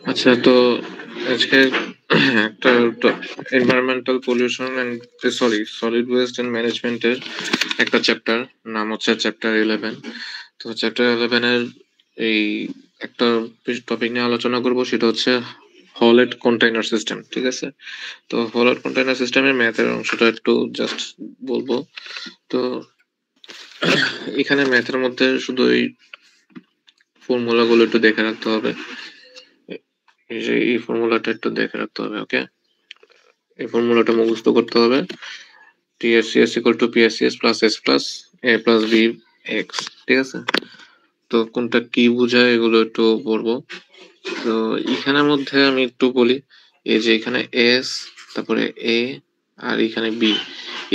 আচ্ছা, তো আজকে একটা environmental pollution and solid waste and ম্যানেজমেন্টের একটা চ্যাপ্টার, নাম হচ্ছে চ্যাপ্টার 11। তো চ্যাপ্টার 11 এর এই একটা টপিক নিয়ে আলোচনা করব, সেটা হচ্ছে হলেট কন্টেইনার সিস্টেম। ঠিক আছে, তো হলেট কন্টেইনার সিস্টেমের ম্যাথের অংশটা একটু জাস্ট বলবো। তো এখানে ম্যাথের মধ্যে শুধু এই ফর্মুলা গুলো একটু দেখে রাখতে হবে। এই যে এই ফর্মুলাটা একটু দেখে রাখতে হবে, ওকে? এই ফর্মুলাটা মুখস্থ করতে হবে। TSCS equal to PSCS plus S plus A plus B X। ঠিক আছে, তো কোনটা কি বোঝায় এগুলো একটু পড়বো। তো এখানের মধ্যে আমি একটু বলি, এই যে এখানে S, তারপরে A, আর এখানে B,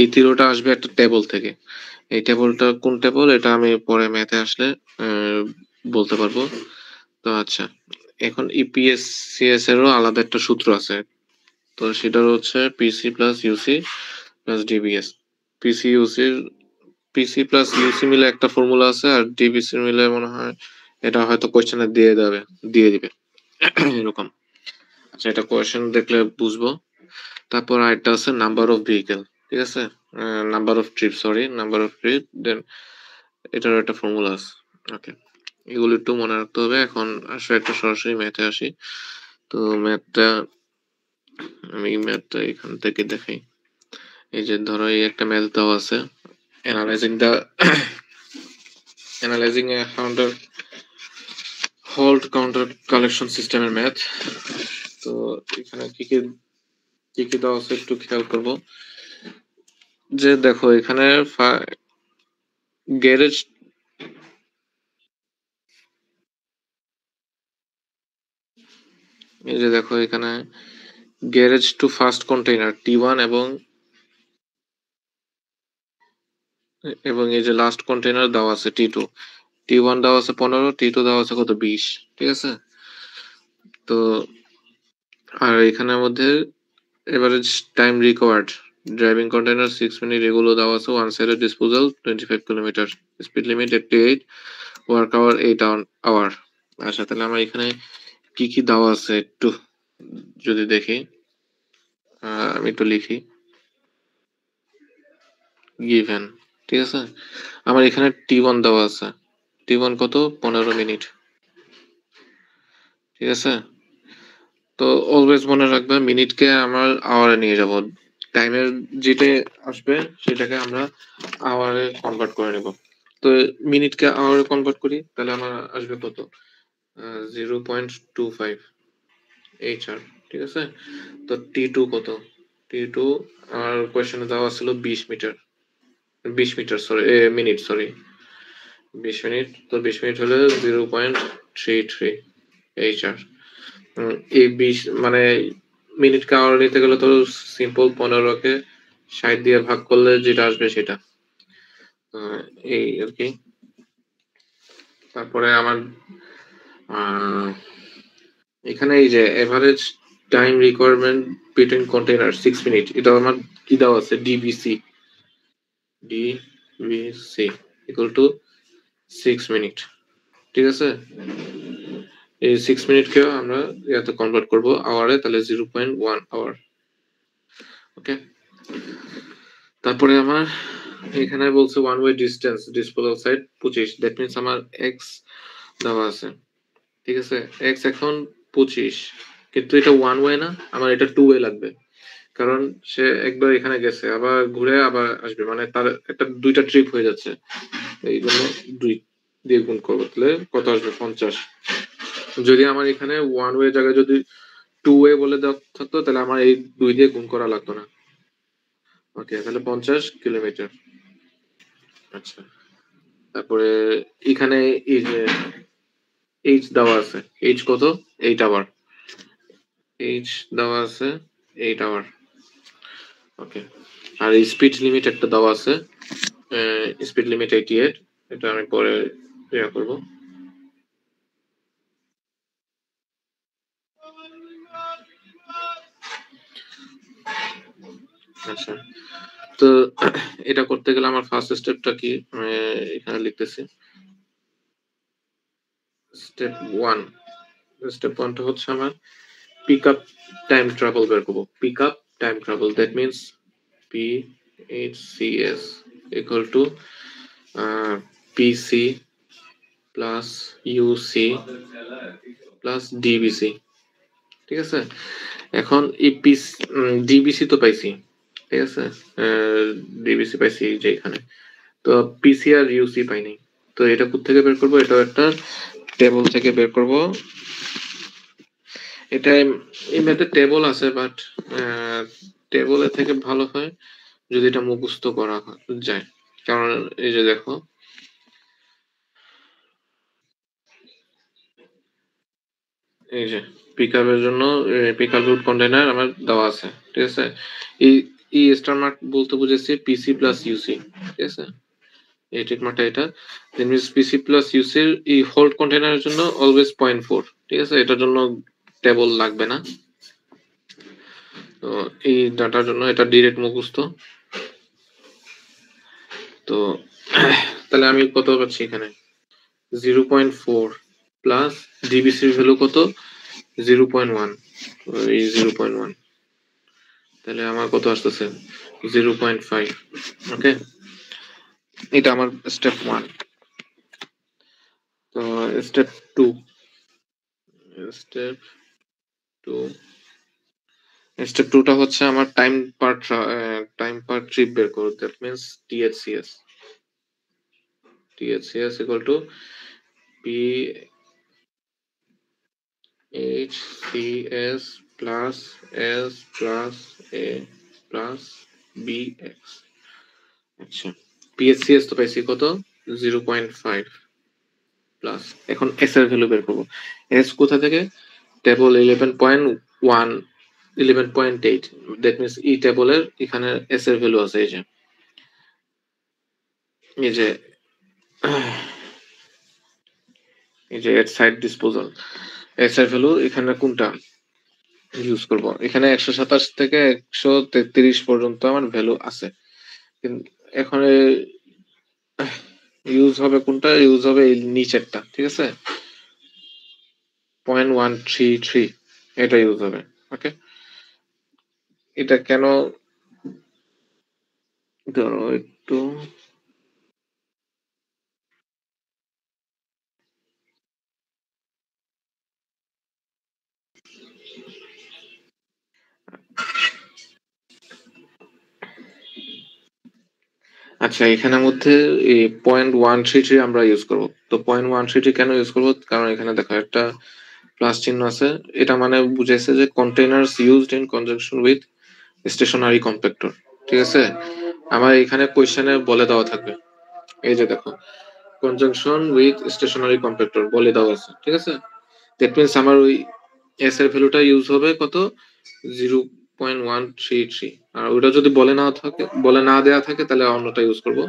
এই তিনটা আসবে একটা টেবল থেকে। এই টেবলটা কোন টেবল, এটা আমি পরে ম্যাথে আসলে বলতে পারবো। তো আচ্ছা, এখন EPSCS এরও আলাদা একটা সূত্র আছে। তো সেটা হচ্ছে পিসি প্লাস ইউসি প্লাস ডিবিএস। পিসি প্লাস ইউসি মিলে একটা ফর্মুলা আছে, আর ডিবিসি মিলে মনে হয় এটা হয়তো কোশ্চেনে দিয়ে দিবে এরকম। আচ্ছা, এটা কোশ্চেন দেখলে বুঝবো। তারপর আরেকটা আছে নাম্বার অফ ভেহিকেল। ঠিক আছে, নাম্বার অফ ট্রিপ, দেন এটারও একটা ফর্মুলা আছে। ওকে, এগুলো একটু মনে রাখতে হবে। এখন আসলে একটা সরাসরি ম্যাথে আসি। তো ম্যাথটা এখান থেকে দেখাই। এই যে ধরো, এই একটা ম্যাথ দেওয়া আছে, analysing the analysing A counter hold counter collection সিস্টেমের ম্যাথ। তো এখানে কি কি দেওয়া আছে একটু খেয়াল করব। যে দেখো, এখানে গ্যারেজ এই যে দেখো, এখানে garage to first container T1 এবং এই যে লাস্ট কন্টেইনার দেওয়া আছে T2। T1 দেওয়া আছে 15, T2 দেওয়া আছে কত, 20। ঠিক আছে, তো আর এখানের মধ্যে average time required driving container 6 minute, এগুলো দেওয়া আছে। One sided disposal 25 kilometre, speed limit 88, work hour 8 hour. আচ্ছা, তাহলে আমার এখানে কি কি দেওয়া আছে একটু যদি দেখি, আমি একটু লিখি গিভেন। ঠিক আছে, আমার এখানে T1 দেওয়া আছে। T1 কত, 15 মিনিট। ঠিক আছে, তো অলওয়েজ মনে রাখবে মিনিটকে আমার আওয়ারে নিয়ে যাব। টাইমের যেটা আসবে সেটাকে আমরা আওয়ারে কনভার্ট করে নেব। তো মিনিটকে আওয়ারে কনভার্ট করি, তাহলে আমার আসবে কত, 0.25 HR। ঠিক আছে, তো T2 কত, T2 আমার কোয়েশ্চেনে দেওয়া ছিল 20 metre, 20 metre sorry, minute sorry, 20 minute. তো 20 মিনিট হলে 0.33 HR। এই 20 মানে মিনিটকে আওয়ার নিতে গেলে তো সিম্পল 15কে 60 দিয়ে ভাগ করলে যেটা আসবে সেটা। এই আর কি। তারপরে আমার এখানে এই যে average time requirement between container 6 minute, এটা আমার কি দেওয়া আছে, ডিবিসি ইকুয়াল টু 6 মিনিট। ঠিক আছে, এই 6 মিনিটকে আমরা ইয়াতে কনভার্ট করব আওয়ারে, তাহলে 0.1 আওয়ার। ওকে, তারপরে আমার এখানে বলছে one way distance disposal side 25, that means আমার এক্স দেওয়া আছে। ঠিক আছে, এক্স এখন 25, কিন্তু এটা ওয়ান ওয়ে না, আমার এটা টু ওয়ে লাগবে। কারণ সে একবার এখানে গেছে, আবার ঘুরে আবার আসবে, মানে তার একটা দুইটা ট্রিপ হয়ে যাচ্ছে। এই জন্য 2 দিয়ে গুণ করবো, তাহলে কত আসবে, 50। যদি আমার এখানে ওয়ান ওয়ে জায়গায় যদি টু ওয়ে বলে দেওয়া থাকতো, তাহলে আমার এই 2 দিয়ে গুণ করা লাগতো না। ওকে, তাহলে 50 কিলোমিটার। আচ্ছা, তারপরে এখানে এই যে এইচ দেওয়া আছে, এইচ কত, 8 আওয়ার। এইচ দেওয়া আছে 8 আওয়ার। ওকে, আর স্পিড লিমিট একটা দেওয়া আছে, স্পিড লিমিট 88। এটা আমি পরে ইয়া করব। আচ্ছা, তো এটা করতে গেলে আমার ফার্স্ট স্টেপটা কি, এখানে লিখতেছি। স্টেপ 1, স্টেপ 1 টা হচ্ছে আমার পিক আপ টাইম ট্রাভেল বের করব। Pick up time travel, that means PHCS equal to PC plus UC plus DBC। ঠিক আছে, এখন এই ডিবিসি তো পাইছি, ঠিক আছে, ডিবিসি পাইছি যে এখানে, তো পিসি আর ইউসি পাইনি। তো এটা কোত্থেকে বের করব? এটা একটা টেবল থেকে বের করব। এটা এই ম্যাথে টেবল আছে, বাট টেবলের থেকে ভালো হয় যদি এটা মুখস্থ করা যায়। কারণ এই যে দেখো, এই যে পিকআপের জন্য পিকআপ রুট কন্টেইনার আমার দেওয়া আছে, ঠিক আছে। এই এই স্টার মার্ক বলতে বুঝেছি পিসি প্লাস ইউসি, ঠিক আছে, এই টিক মার্কটা এটা। দেন মিনস পিসি প্লাস ইউসি এর এই হোল্ড কন্টেইনারের জন্য অলওয়েজ 0.4, ঠিক আছে, এটার জন্য টেবল লাগবে না। তো এই ডাটার জন্য এটা ডিরেক্ট মুখস্থ। তো তাহলে আমি কত পাচ্ছি এখানে? 0.4 প্লাস ডিবিসির ভ্যালু কত? 0.1, এই 0.1, তাহলে আমার কত আসতেছে? 0.5। ওকে, এটা আমার স্টেপ 1। তো স্টেপ 2, স্টেপ 2 স্টেপ 2 টা হচ্ছে আমার টাইম পার ট্রিপ বের করো, that means THCS। THCS equal to PHCS plus S plus A plus BX। আচ্ছা, PHCS তো পাইছি কত? 0.5 প্লাস, এখন S এর ভ্যালু বের করব। S কোথা থেকে? টেবল 11.1 11.8, দ্যাট মিন্স এই টেবলের এখানে S এর ভ্যালু আছে, এই যে এই যে এই যে এট সাইড ডিসপোজাল, এস এর ভ্যালু এখানে কোনটা ইউজ করব? এখানে 127 থেকে 133 পর্যন্ত আমার ভ্যালু আছে, কিন্তু এখন ইউজ হবে কোনটা? ইউজ হবে এই নিচেরটা, ঠিক আছে, 0.133, এটা ইউজ হবে। ওকে, এটা কেন? ধরো একটু, আচ্ছা, এখানের মধ্যে এই 0.133 আমরা ইউজ করব। তো 0.133 কেন ইউজ করব? কারণ এখানে দেখো একটা প্লাস চিহ্ন আছে, এটা মানে বুঝাইছে যে containers used in conjunction with stationary compactor, ঠিক আছে। আমার এখানে কোশ্চেনে বলে দেওয়া থাকবে, এই যে দেখো, কনজাংশন উইথ স্টেশনারি কম্প্যাক্টর বলে দেওয়া আছে, ঠিক আছে। দ্যাট মিন্স আমার ওই এস এর ভ্যালুটা ইউজ হবে কত? 0.133। আর ওটা যদি বলে না দেওয়া থাকে তাহলে অন্যটা ইউজ করব।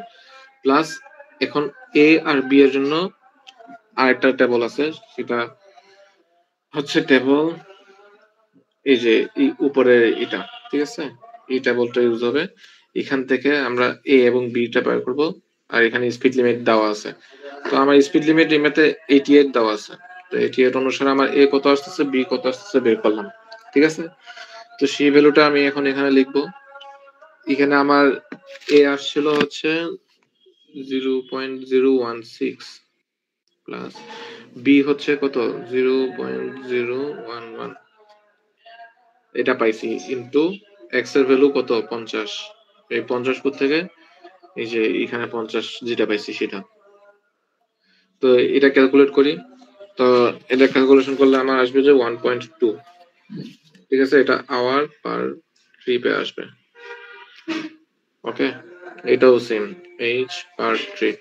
প্লাস এখন এ আর বি এর জন্য আরেকটা টেবল আছে, সেটা হচ্ছে টেবল এই যে এই উপরে এটা, ঠিক আছে, এই টেবলটা ইউজ হবে। এখান থেকে আমরা এ এবং বি টা বের করব। আর এখানে স্পিড লিমিট দেওয়া আছে, তো আমার স্পিড লিমিট এমনিতে 88 দেওয়া আছে। তো 88 অনুসারে আমার এ কত আসতেছে, বি কত আসতেছে বের করলাম, ঠিক আছে। তো সেই ভ্যালুটা আমি এখন এখানে লিখবো। এখানে আমার এ আসছিল হচ্ছে 0.016 প্লাস বি হচ্ছে কত? 0.011, এটা পাইছি, ইনটু এক্স এর ভ্যালু কত? 50। এই 50 কোথা থেকে? এই যে এখানে 50 যেটা পাইছি সেটা। তো এটা ক্যালকুলেট করি। তো এটা ক্যালকুলেশন করলে আমার আসবে যে 1.2, ঠিক আছে, এটা আওয়ার পার ট্রিপে আসবে। ওকে, এটাও same, H per trip.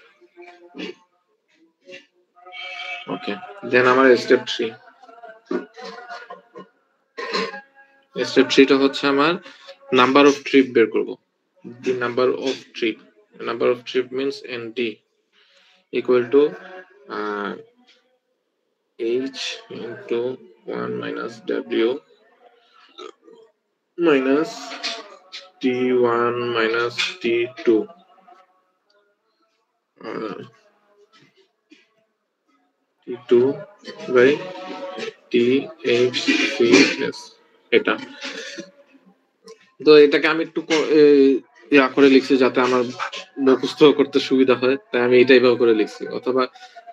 Okay, দেন আমার স্টেপ 3। স্টেপ 3 টা হচ্ছে আমার নাম্বার অফ ট্রিপ বের করব। The number of trip means ND equal to h into 1 minus w minus t1 minus t2 t2 by THCS এটা। তো এটাকে আমি একটু ইয়া করে লিখছি যাতে আমার মুখস্থ করতে সুবিধা হয়, তাই আমি এটা এইভাবে করে লিখছি, অথবা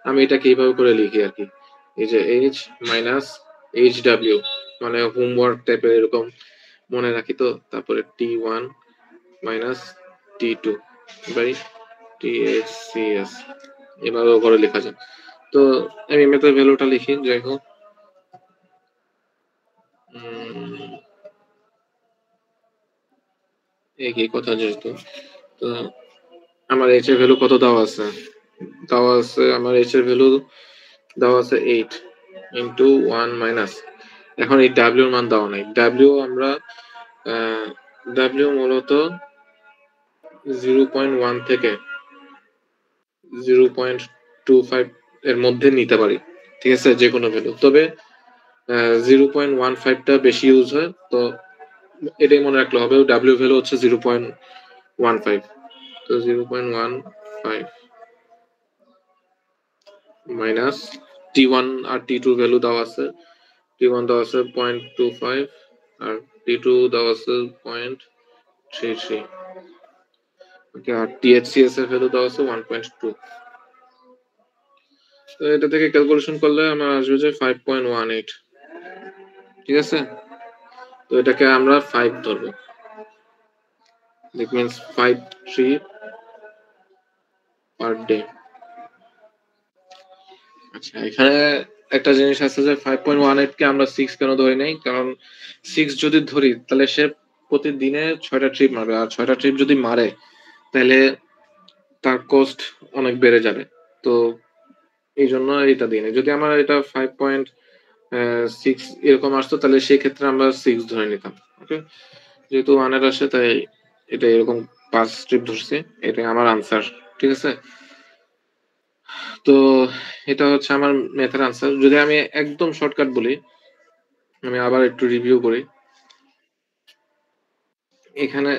আমি এটাকে এইভাবে করে লিখি আর কি, এই যে H মাইনাস HW, মানে হোমওয়ার্ক টাইপের এরকম মনে রাখি তো, তারপরে T1 minus T2 by THCS, এভাবেও করে লেখা যায়। তো আমি মেথড ভ্যালুটা লিখি, যাই হোক একই কথা যেহেতু, তো আমার এইচ এর ভ্যালু কত দেওয়া আছে, আমার এইচ এর ভ্যালু দেওয়া আছে 8 ইন্টু 1 মাইনাস, এখন এই ডাব্লিউর মান দেওয়া নাই, ডাব্লিউ মূলত 0.1 থেকে 0.25 এর মধ্যে নিতে পারি, ঠিক আছে, যে কোনো ভ্যালু, তবে 0.15টা বেশি ইউজ হয়, তো এটাই মনে রাখলে হবে, ডাব্লিউ ভ্যালু হচ্ছে 0.15, তো 0.15 মাইনাস T1 আর T2 ভ্যালু দেওয়া আছে, T1 দেওয়া আছে 0.25 আর T2 দেওয়া আছে 0.33, ওকে, আর THCS এর ভ্যালু দেওয়া আছে 1.2। তো এটা থেকে ক্যালকুলেশন করলে আমার আসবে যে 5.18, ঠিক আছে, তো এটাকে আমরা 5 ধরবো, দ্যাট মিন্স 5 পার ডে। আচ্ছা, এখানে একটা জিনিস আছে যে 5.18 কে আমরা 6 কেন ধরি নাই, কারণ 6 যদি ধরি তাহলে সে প্রতিদিনে 6টা ট্রিপ মারবে, আর 6টা ট্রিপ যদি মারে তাহলে তার কস্ট অনেক বেড়ে যাবে, তো এই জন্য এটা দিই নাই। যদি আমার এটা 5.6 এরকম আসতো তাহলে সেই ক্ষেত্রে আমরা 6 ধরে নিতাম, ওকে, যেহেতু 1 এর আসে তাই এটা এরকম 5 ট্রিপ ধরছি, এটাই আমার আনসার, ঠিক আছে। তো এটা হচ্ছে আমার ম্যাথের আনসার। যদি আমি একদম শর্টকাট বলি, আমি আবার একটু রিভিউ করি, এখানে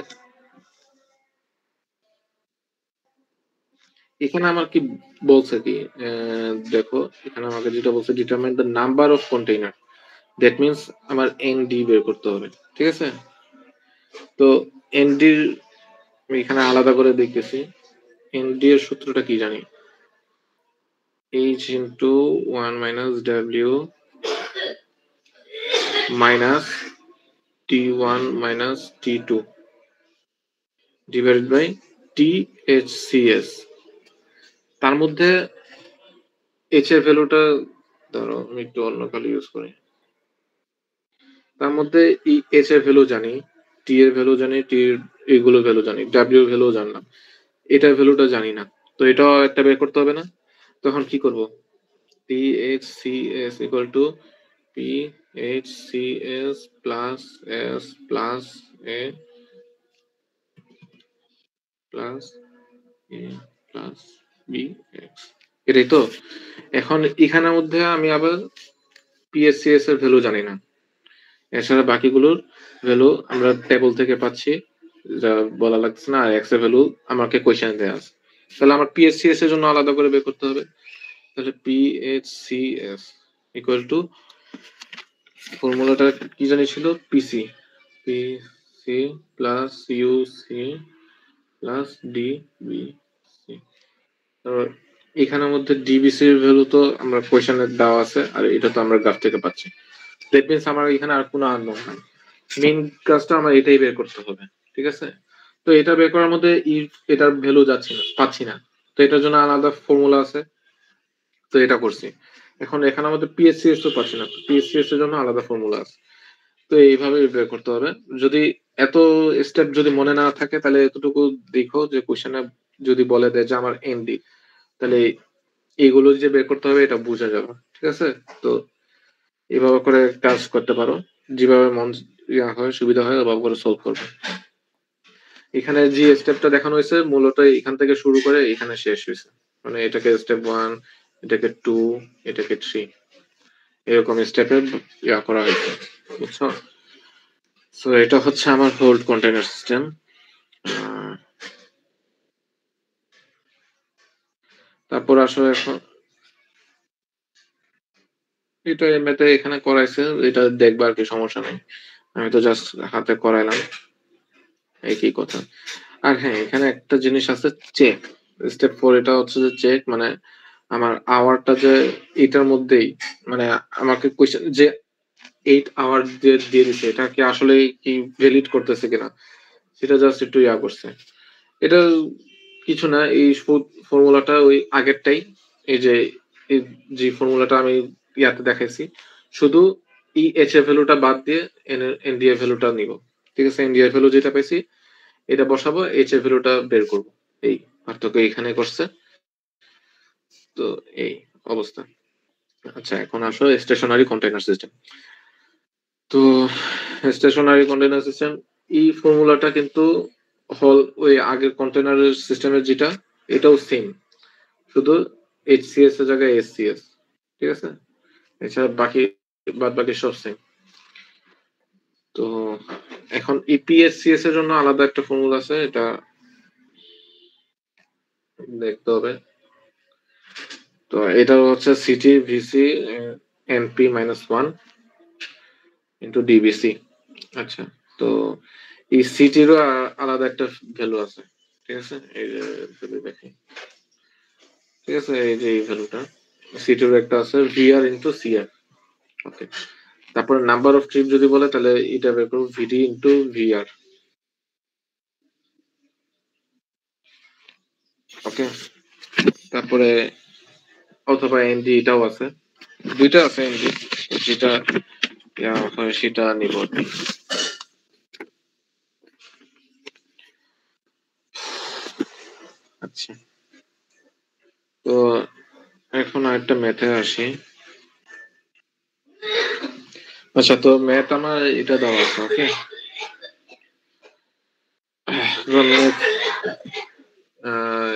এখানে আমার কি বলছে কি, দেখো এখানে আমাকে যেটা বলছে determine the number of container, that means আমার এনডি বের করতে হবে, ঠিক আছে। তো এনডির আমি এখানে আলাদা করে দেখতেছি, এনডি এর সূত্রটা কি জানি, H into 1 minus W minus T1 minus T2 divided by THCS। তার মধ্যে এইচ এর ভ্যালুটা, ধরো আমি একটু অন্য কালি ইউজ করি, তার মধ্যে এইচ এর ভ্যালু জানি, টি এর ভ্যালু জানি, টি এর এগুলো ভ্যালু জানি, ডাব্লিউ এর ভ্যালু জানলাম, এটার ভ্যালুটা জানি না, তো এটাও একটা বের করতে হবে না, তখন কি করব, THCS equal to PHCS plus S plus A plus A plus BX, এটাই তো। এখন এখানের মধ্যে আমি আবার PHCS এর ভ্যালু জানি না, এছাড়া বাকিগুলোর ভ্যালু আমরা টেবল থেকে পাচ্ছি, যা বলা লাগছে না, আর এক্স এর ভ্যালু আমাকে কোয়েশ্চেন দেয়া আছে, তাহলে আমার PHCS এর জন্য আলাদা করে বের করতে হবে, তাহলে PHCS ইকুয়াল টু, ফর্মুলাটা কি জানি ছিল, PC plus UC plus DBC। তারপর এখানের মধ্যে ডিবিসি এর ভ্যালু তো আমরা কোয়েশ্চেনে দেওয়া আছে, আর এটা তো আমরা গ্রাফ থেকে পাচ্ছি, দ্যাট মিন্স আমার এখানে আর কোনো আননোন নাই, মেইন কাজটা আমার এটাই বের করতে হবে, ঠিক আছে। তো এটা বের করার মধ্যে ইফ এটার ভ্যালু যাচ্ছে না, পাচ্ছি না, তো এটার জন্য আলাদা ফর্মুলা আছে, তো এটা করছি। এখন এখানে আমাদের PHCS তো পাচ্ছি না, PHCS এর জন্য আলাদা ফর্মুলা আছে, তো এইভাবে বের করতে হবে। যদি এত স্টেপ যদি মনে না থাকে তাহলে এতটুকু দেখো যে কোশ্চেনে যদি বলে দেয় যে আমার এনডি, তাহলে এইগুলো যে বের করতে হবে এটা বোঝা যাবে, ঠিক আছে। তো এইভাবে করে কাজ করতে পারো, যেভাবে মন ইয়া হয় সুবিধা হয় ওভাবে করে সলভ করবে। এখানে যে স্টেপটা দেখানো হয়েছে মূলত এখান থেকে শুরু করে এখানে শেষ হয়েছে, মানে এটাকে স্টেপ 1, এটাকে 2, এটাকে 3, এরকম স্টেপে ইয়া করা হয়েছে, বুঝছো। সো এটা হচ্ছে আমার হোল্ড কন্টেইনার সিস্টেম। তারপর আসো এখন এটা এমনিতে এখানে করাইছে, এটা দেখবা আর কি, সমস্যা নেই। আমি তো জাস্ট হাতে করাইলাম, একই কথা। আর হ্যাঁ, এখানে একটা জিনিস আছে, চেক। স্টেপ 4 এটা হচ্ছে যে চেক, মানে আমার আওয়ারটা যে এটার মধ্যেই, মানে আমাকে কোয়েশ্চেন যে 8 আওয়ার দিয়ে দিয়ে দিছে, এটা কি আসলে কি ভ্যালিড করতেছে কিনা, সেটা জাস্ট একটু ইয়া করছে। এটা কিছু না, এই ফর্মুলাটা ওই আগেরটাই, এই যে এই যে ফর্মুলাটা আমি ইয়াতে দেখাইছি, শুধু ই এইচ এর ভ্যালুটা বাদ দিয়ে এনডি এর ভ্যালুটা নিব। ঠিক আছে, এনডি এর ভ্যালু যেটা পাইছি এটা বসাবো, এইচ এর ভ্যালুটা বের করব। এই পার্থক্য এখানে করছে। তো এই অবস্থা। আচ্ছা, এখন আসো স্টেশনারি কন্টেইনার সিস্টেম। তো স্টেশনারি কন্টেইনার সিস্টেম, এই ফর্মুলাটা কিন্তু হল ওই আগের কন্টেইনার সিস্টেমের যেটা, এটাও সেম, শুধু এইচসিএস এর জায়গায় এসসিএস। ঠিক আছে, এছাড়া বাদ বাকি সব সেম। তো এখন ইপিএসসিএস এর জন্য আলাদা একটা ফর্মুলা আছে, এটা দেখতে হবে। তো এটা হচ্ছে CT VC NP minus 1 into DBC. আচ্ছা, তো এই সিটিরও আলাদা একটা ভ্যালু আছে। ঠিক আছে, এই যে ভ্যালু দেখি। ঠিক আছে, এই যে এই ভ্যালুটা সিটির একটা আছে, ভিআর ইন্টু সিআর। ওকে, তারপরে নাম্বার অফ ট্রিপ যদি বলে, তাহলে এটা বের করবো ভিডি ইন্টু ভিআর। ওকে, তারপরে অথবা এনডি এটাও আছে, দুইটা আছে এনডি, যেটা হয় সেটা নিব। আচ্ছা, তো এখন আরেকটা ম্যাথে আসি। আচ্ছা, তো ম্যাথ আমার এটা দেওয়া আছে। ওকে,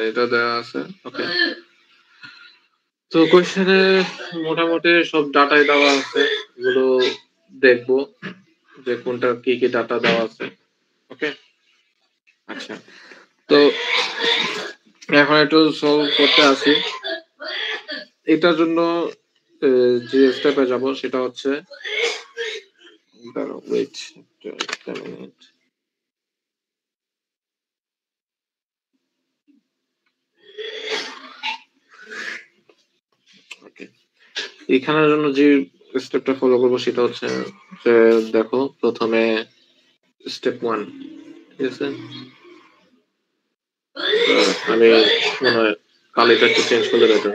এটা দেওয়া আছে। ওকে, তো কোয়েশ্চেনে মোটামুটি সব ডাটাই দেওয়া আছে, এগুলো দেখবো যে কোনটা কি কি ডাটা দেওয়া আছে। ওকে, আচ্ছা, তো এখন একটু সলভ করতে আসি। এটার জন্য যে স্টেপে যাব সেটা হচ্ছে, ওয়েট একটা মিনিট। ওকে, এখানের জন্য যে স্টেপটা ফলো করবো সেটা হচ্ছে যে, দেখো প্রথমে স্টেপ 1। ঠিক আছে, আমি মনে হয় কালিটা একটু চেঞ্জ করলে বেটার।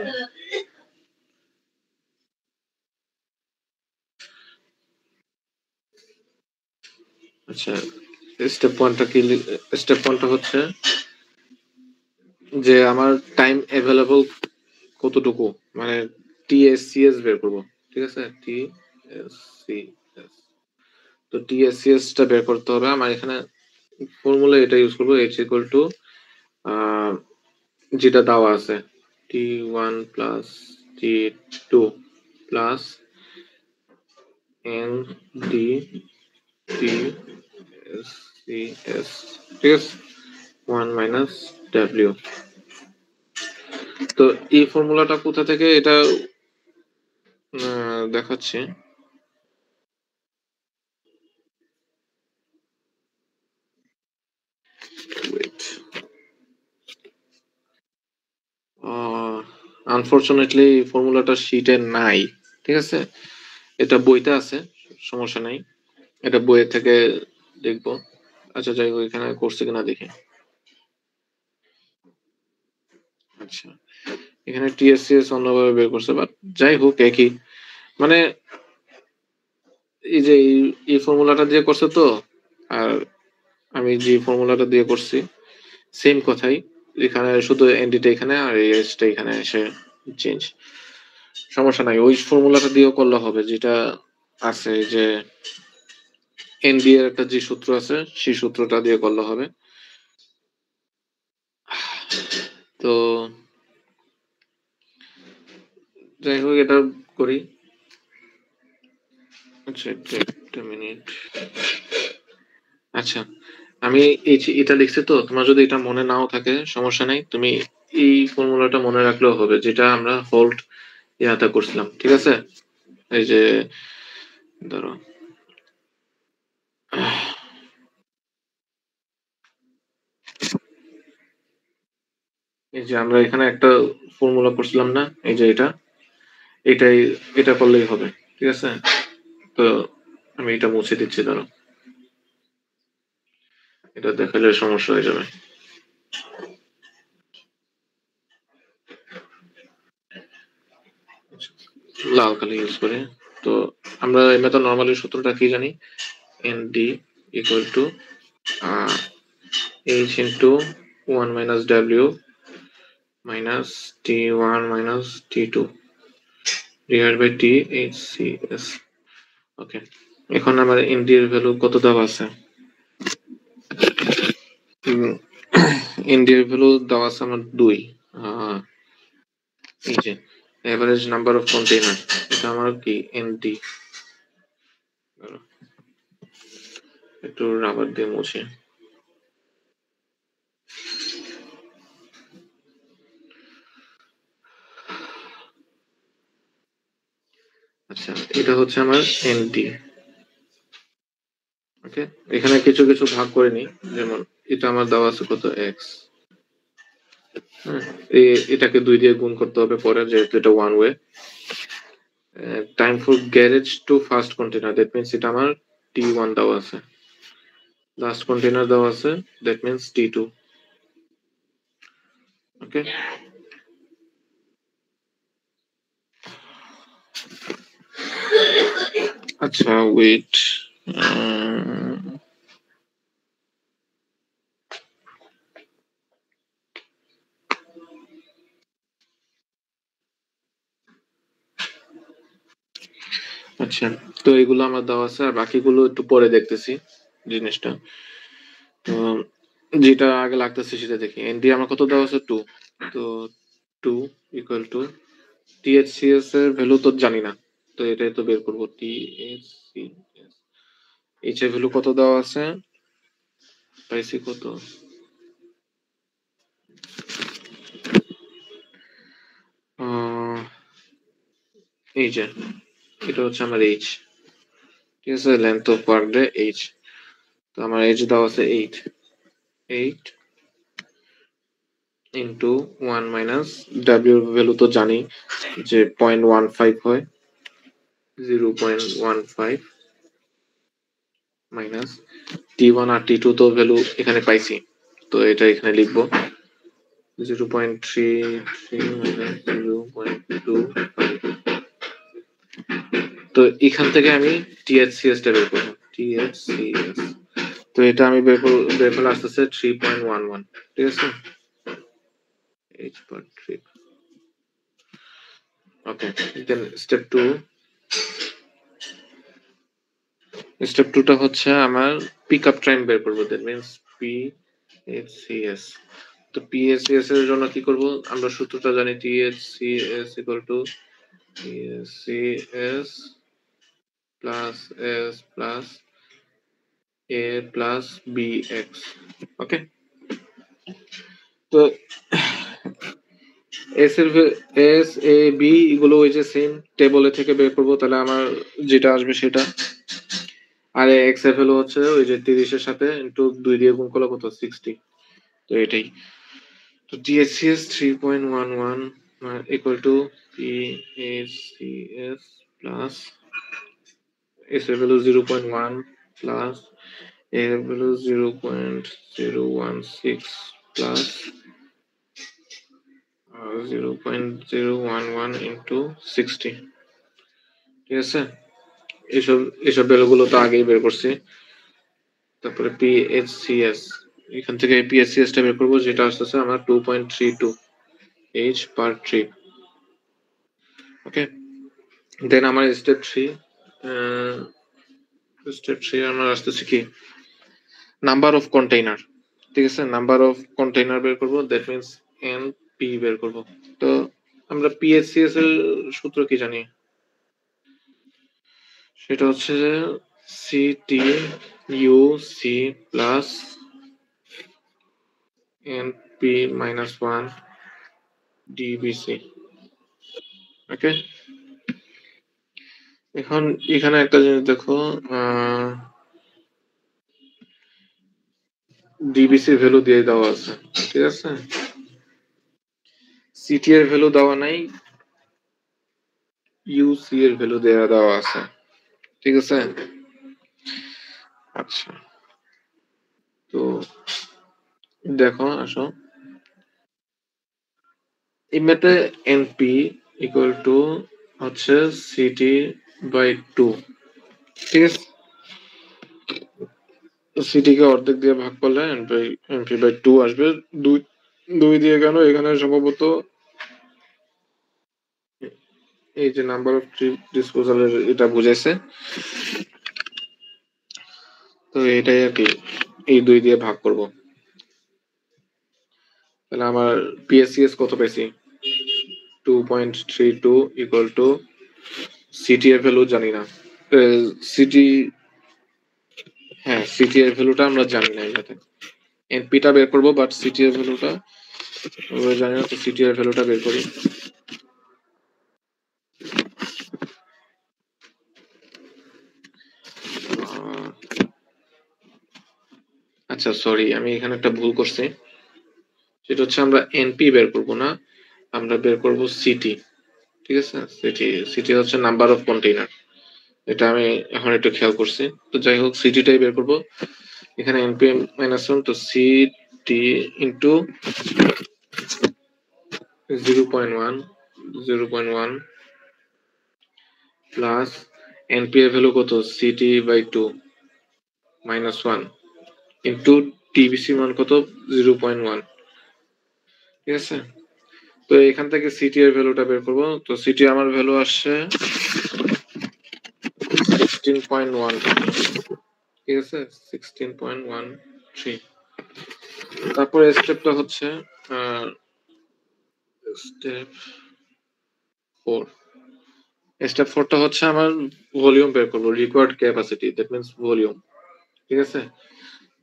আচ্ছা, স্টেপ 1টা কি? স্টেপ 1টা হচ্ছে যে আমার টাইম অ্যাভেলেবল কতটুকু, মানে টিএসসিএস বের করবো। ঠিক আছে, টিএসসিএস। তো টিএসসিএস টা বের করতে হবে আমার। এখানে ফর্মুলা এটা ইউজ করবো, এইচ ইকুয়াল টু যেটা দেওয়া আছে, T one plus T two plus N D T S C S. ঠিক আছে, 1 মাইনাস ডাব্লিউ। তো এই ফর্মুলাটা কোথা থেকে এটা দেখাচ্ছি। আনফরচুনেটলি ফর্মুলাটা শিটে নাই। ঠিক আছে, এটা বইতে আছে, সমস্যা নাই, এটা বইয়ের থেকে দেখবো। আচ্ছা, যাই হোক, এখানে করছে কিনা দেখি। আচ্ছা, এখানে টিএসসিএস অন্যভাবে বের করছে, বাট যাই হোক একই, মানে এই যে এই ফর্মুলাটা দিয়ে করছে তো, আর আমি যে ফর্মুলাটা দিয়ে করছি সেম কথাই। এখানে শুধু এনডিটা এখানে আর এই এসটা এখানে এসে চেঞ্জ, সমস্যা নাই। ওই ফর্মুলাটা দিয়েও করলে হবে, যেটা আছে যে এনডি এর একটা যে সূত্র আছে সেই সূত্রটা দিয়ে করলে হবে। তো যাই হোক, এটা করি। আচ্ছা, একটা মিনিট। আচ্ছা, আমি এটা লিখছি তো, তোমার যদি এটা মনে নাও থাকে সমস্যা নাই, তুমি এই ফর্মুলাটা মনে রাখলেও হবে, যেটা আমরা হোল্ড ইয়াটা করছিলাম। ঠিক আছে, এই যে ধরো এই যে আমরা এখানে একটা ফর্মুলা করছিলাম না, এই যে এটাই এটা করলেই হবে, ঠিক আছে? তো আমি এটা মুছে দিচ্ছি, ধরো এটা দেখালে সমস্যা হয়ে যাবে। লাল কালি ইউজ করে। তো আমরা এমনি তো নর্মালি সূত্রটা কি জানি, N D equal to H into one minus W minus T one minus T two divide by T H C S. Okay, এখন আমার এন ডি এর ভ্যালু কত দেওয়া আছে? এন ডি এর ভ্যালু দেওয়া আছে আমার 2। এই যে এভারেজ নাম্বার অফ কন্টেইনার, এটা আমার কি এন ডি। একটু রাবার দিয়ে মুছে। আচ্ছা, এটা হচ্ছে আমার এনডি। ওকে, এখানে কিছু কিছু ভাগ করে নিই। যেমন এটা আমার দেওয়া আছে কত, এক্স। হ্যাঁ, এটাকে 2 দিয়ে গুণ করতে হবে পরে, যেহেতু এটা one way. Time for garage to first container, that means এটা আমার টি ওয়ান দেওয়া আছে। লাস্ট কন্টেনার দেওয়া আছে, দ্যাট মিনস টি টু। ওকে, আচ্ছা ওয়েট। আচ্ছা, তো এগুলো আমার দেওয়া আছে, আর বাকিগুলো একটু পরে দেখতেছি জিনিসটা। তো যেটা আগে লাগতেছে সেটা দেখি। এনডি আমার কত দেওয়া আছে, 2। তো 2 ইকুয়াল টু টিএইচসিএস এর ভ্যালু তো জানি না, তো এটাই তো বের করবো। টিএইচসিএস এইচ এর ভ্যালু কত দেওয়া আছে, পাইছি কত, এই যে এটা হচ্ছে আমার এইচ, ঠিক আছে? Length of work day H. তো আমার এইচ দেওয়া আছে 8। 8 ইন্টু 1 মাইনাস ডাব্লিউ ভ্যালু তো জানি যে 0.15 হয়, 0.15 মাইনাস টি ওয়ান আর টি টু তো ভ্যালু এখানে পাইছি, তো এটা এখানে লিখবো 0.33 মাইনাস 0.25। তো এখান থেকে আমি টিএইচসিএস টা বের করবো, টিএইচসিএস। তো এটা আমি বের করে আসতেছে 3.11, ঠিক আছে? H per trip. Okay, then step two টা হচ্ছে আমার পিক আপ টাইম বের করবো, that means P H C S. তো পিএসসিএস এর জন্য কি করব, আমরা সূত্রটা জানি, THCS equal to PSCS plus S plus A plus B X. Okay, তো এস এর এস এ বি এগুলো ওই যে সেম টেবলে থেকে বের করবো, তাহলে আমার যেটা আসবে সেটা। আর এক্স এর ভ্যালু হচ্ছে ওই যে 30 এর সাথে ইন্টু 2 দিয়ে গুণ করলে কত, 60। তো এটাই। তো THCS 3.11 equal to PHCS plus S এর ভ্যালু 0.1 plus A এর ভ্যালু 0.016 plus 0.011 into 60, ঠিক আছে? এসব এসব ভ্যালুগুলো তো আগেই বের করছি। তারপরে PHCS, এখান থেকে PHCS টা বের করবো, যেটা আসতেছে আমার 2.32 H per trip। ওকে, দেন আমার স্টেপ থ্রি আমার আসতেছে কি, নাম্বার অফ কন্টেইনার, ঠিক আছে? নাম্বার অফ কন্টেইনার বের করবো, দ্যাট মিনস এন পি বের করবো। তো আমরা পিএসসিএস এর সূত্র কি জানি, সেটা হচ্ছে যে C T U C plus N P minus one DBC. Okay, এখন এখানে একটা জিনিস দেখো, ডিবিসি ভ্যালু দিয়ে দেওয়া আছে, ঠিক আছে, সিটি এর ভ্যালু দেওয়া নাই, ইউসি এর ভ্যালু দেওয়া আছে, ঠিক আছে। আচ্ছা, তো দেখো আসো, এমনিতে এনপি ইকুয়াল টু হচ্ছে সিটি বাই 2, ঠিক আছে। সিটি কে অর্ধেক দিয়ে ভাগ করলে এনপি বাই 2 আসবে। দুই দুই দিয়ে কেন, এখানে সম্ভবত এই যে নাম্বার অফ ট্রিপ ডিসপোজালের এটা বুঝাইছে, তো এটাই আর কি, এই 2 দিয়ে ভাগ করব। তাহলে আমার পিএসসিএস কত পাইছি, 2.32 ইকুয়াল টু সিটি এর ভ্যালু জানি না, সিটি, হ্যাঁ সিটি এর ভ্যালুটা আমরা জানি না, এটাতে এনপিটা বের করবো বাট সিটি এর ভ্যালুটা আমরা জানি না, তো সিটি এর ভ্যালুটা বের করি। আচ্ছা সরি, আমি এখানে একটা ভুল করছি, সেটা হচ্ছে আমরা এনপি বের করব না, আমরা বের করব সিটি, ঠিক আছে। সিটি সিটি হচ্ছে নাম্বার অফ কন্টেইনার, এটা আমি এখন একটু খেয়াল করছি। তো যাই হোক, সিটিটাই বের করব। এখানে এনপি -1, তো সিটি ইন্টু 0.1 প্লাস এনপি এর ভ্যালু কত, সিটি বাই 2 -1 ইন্টু টিবিসি মান কত, 0.1, ঠিক আছে। তো এখান থেকে সিটি এর ভ্যালুটা বের করব। তো সিটি আমার ভ্যালু আসছে 16.1, ঠিক আছে, 16.13। তারপরে স্টেপটা হচ্ছে স্টেপ 4, স্টেপ 4টা হচ্ছে আমার ভলিউম বের করবো, required capacity, that means volume, ঠিক আছে।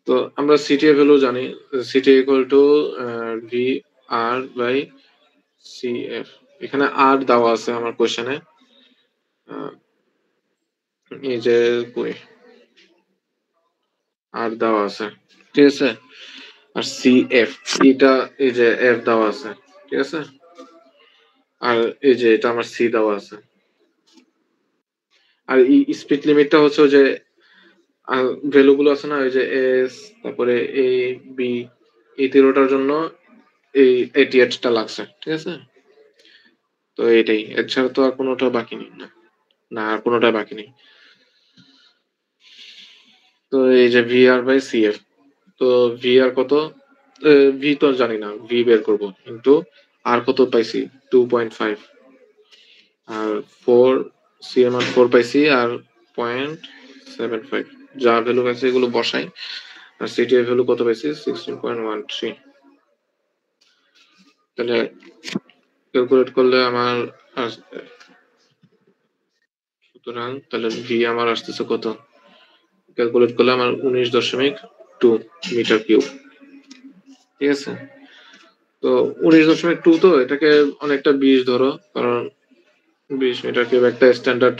তো আমরা সিটি এর ভ্যালু জানি, CT equal to V R by C F. এখানে আর দেওয়া আছে আমার কোশ্চেনে, এই যে কই আর দেওয়া আছে, ঠিক আছে। আর সি এফ, এটা এই যে এফ দেওয়া আছে, ঠিক আছে। আর এই যে এটা আমার সি দেওয়া আছে। আর এই স্পিড লিমিটটা হচ্ছে ওই যে ভ্যালু গুলো আছে না, ওই যে এস, তারপরে এ বি, এই তেরোটার জন্য এই 88টা লাগছে, ঠিক আছে। তো এটাই, এছাড়া তো আর কোনোটা বাকি নেই, না না আর কোনোটা বাকি নেই। তো এই যে V R by C F, তো ভি আর কত, ভি তো জানি না, ভি বের করব, কিন্তু আর কত পাইছি, 2.5, আর 4, সি এম আর 4 পাইছি, আর 0.75, যা ভ্যালু পাইছি এগুলো বসাই। আর সিটি এর ভ্যালু কত পাইছি, 16.13। তাহলে ক্যালকুলেট করলে আমার সুতরাং তাহলে ভি আমার আসতেছে কত, ক্যালকুলেট করলে আমার 19.2 মিটার কিউব, ঠিক আছে। তো 19.2, তো এটাকে অনেকটা 20 ধরো, কারণ 20 মিটার কিউব একটা স্ট্যান্ডার্ড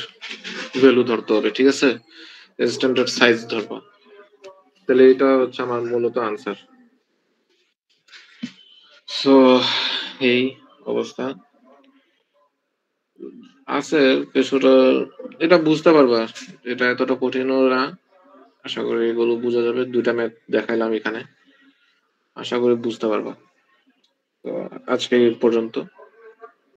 ভ্যালু ধরতে হবে, ঠিক আছে, স্ট্যান্ডার্ড সাইজ ধরবা। তাহলে এটা হচ্ছে আমার মূলত আনসার। সো এই অবস্থা আছে, কিছুটা এটা বুঝতে পারবা, এটা এতটা কঠিনও না, আশা করি এগুলো বোঝা যাবে। 2টা ম্যাথ দেখাইলাম এখানে, আশা করি বুঝতে পারবা। তো আজকে এই পর্যন্ত।